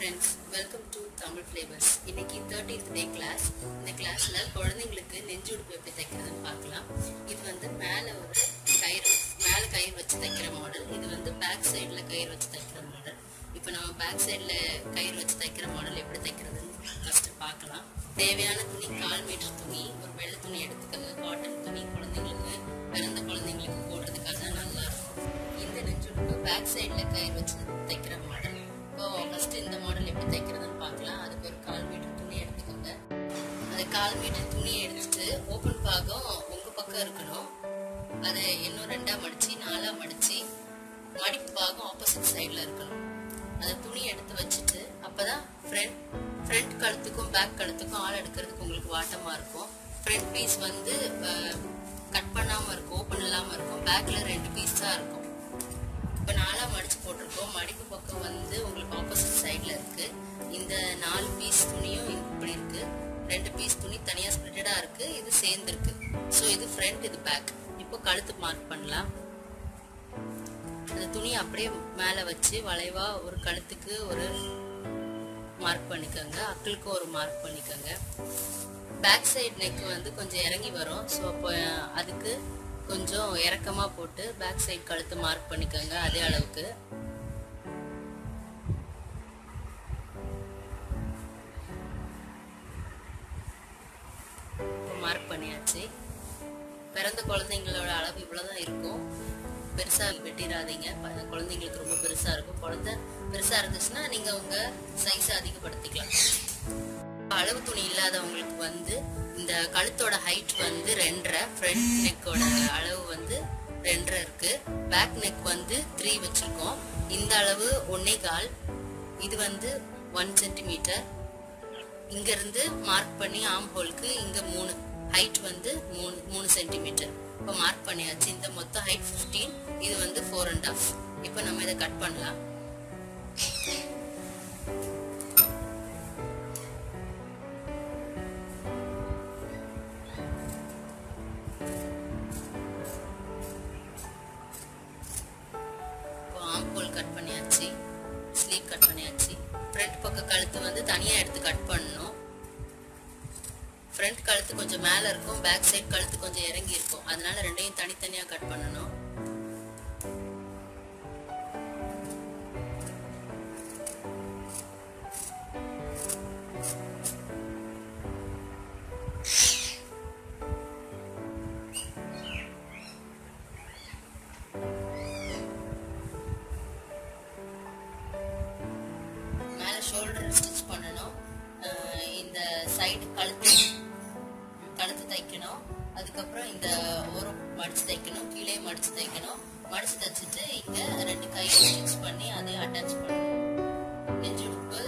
friends, welcome to Tamil Flavors. இன்னைக்கு 13th day class. இந்த கிளாஸ்ல குழந்தைகளுக்கு நெஞ்சுடுப்பு எப்படி தைக்கிறதுன்னு பார்க்கலாம். இது வந்து மேல ஒரு கயிறு வச்சு தைக்கிற மாடல். இது வந்து பேக் சைடுல கயிறு வச்சு தைக்கிற மாடல். இப்போ நம்ம பேக் சைடுல கயிறு வச்சு தைக்கிற மாடல் எப்படி தைக்கிறதுன்னு ஃபர்ஸ்ட் பார்க்கலாம். தேவையான துணி 1/4 மீட்டர் துணி, ஒரு வெள்ளை துணி எடுத்துக்கங்க. காட்டன் துணி குழந்தைங்களுக்கு பிறந்த குழந்தைங்களுக்கு போடுறதுக்காக நல்லா இருக்கும். இந்த நெஞ்சுடுப்பு பேக் சைடுல கயிறு வச்சு தைக்கிற மாடல். இப்போ ஃபர்ஸ்ட் இந்த மாடல் எப்படி தைக்கிறதுன்னு பார்க்கலாம். அதுக்கு ஒரு 1/4 மீட்டர் துணி எடுத்துக்கோங்க. அந்த 1/4 மீட்டர் துணியை எடுத்துட்டு ஓப்பன் பாகம் உங்க பக்கம் இருக்கணும். அதை இன்னும் 2ஆ மடிச்சு 4ஆ மடிச்சு மடிப்பு பாகம் ஆப்போசிட் சைட்ல இருக்கணும். அந்த துணியை எடுத்து வச்சுட்டு அப்பதான் ஃப்ரண்ட் கழுத்துக்கும் பேக் கழுத்துக்கும் ஆள் எடுக்கிறதுக்கு உங்களுக்கு வாட்டமா இருக்கும். ஃப்ரண்ட் பீஸ் வந்து கட் பண்ணாம இருக்கும், ஓப்பன் இல்லாம இருக்கும். பேக்ல 2 பீஸ் தான் இருக்கும். இப்போ 4ஆ மடிச்சு போட்டிருக்கோம். மடிப்பு பக்கம் வந்து உங்களுக்கு ஆப்போசிட் சைட்ல இருக்கு. இந்த 4 பீஸ் துணியும் இப்படி இருக்கு. 2 பீஸ் துணி தனியா ஸ்ப்ளிட்டடா இருக்கு, இது சேர்ந்து இருக்கு. ஸோ இது ஃப்ரண்ட், இது பேக். இப்போ கழுத்து மார்க் பண்ணலாம். அந்த துணியை அப்படியே மேல வச்சு வளைவா ஒரு கழுத்துக்கு ஒரு மார்க் பண்ணிக்கோங்க, அக்கிளுக்கு ஒரு மார்க் பண்ணிக்கோங்க. பேக் சைடு நெக் வந்து கொஞ்சம் இறங்கி வரும். ஸோ அப்போ அதுக்கு கொஞ்சம் இறக்கமா போட்டு பேக் சைடு கழுத்து மார்க் பண்ணிக்கோங்க அதே அளவுக்கு. மார்க் பண்ணியாச்சு. பிறந்த குழந்தைங்களோட அளவு இவ்வளவுதான் இருக்கும். பெருசா வெட்டிடாதீங்க, குழந்தைங்களுக்கு ரொம்ப பெருசா இருக்கும். குழந்தை பெருசா இருந்துச்சுன்னா நீங்க உங்க சைஸ் அதிகப்படுத்திக்கலாம். அளவு துணி இல்லாதவங்களுக்கு வந்து இந்த கழுத்தோட ஹைட் வந்து 2.5, ஃப்ரண்ட் நெக்கோட அளவு வந்து 2.5 இருக்கு. பேக் நெக் வந்து 3 வச்சிருக்கோம். இந்த அளவு 1.25, இது வந்து 1 சென்டிமீட்டர். இங்க இருந்து மார்க் பண்ணி ஆம் ஹோலுக்கு இங்க 3, ஹைட் வந்து 3 சென்டிமீட்டர். இப்போ மார்க் பண்ணியாச்சு. இந்த மொத்த ஹைட் 15, இது வந்து 4.5. இப்போ நம்ம இதை கட் பண்ணலாம். கட் பண்ணியாச்சு, ஸ்லீவ் கட் பண்ணியாச்சு. ஃப்ரண்ட் பக்க கழுத்து வந்து தனியா எடுத்து கட் பண்ணணும். ஃப்ரண்ட் கழுத்து கொஞ்சம் மேல இருக்கும், பேக் சைடு கழுத்து கொஞ்சம் இறங்கி இருக்கும். அதனால ரெண்டையும் தனித்தனியா கட் பண்ணணும். ஷோல்டர் ஸ்டிச் பண்ணணும். இந்த சைடு கழுத்து தைக்கணும். அதுக்கப்புறம் இந்த ஓரம் மடிச்சு தைக்கணும், கீழே மடிச்சு தைக்கணும். மடிச்சு தைச்சிட்டு இங்க 2 கையை ஸ்டிச் பண்ணி அதை அட்டாச் பண்ணணும். நெஞ்சுடுப்பு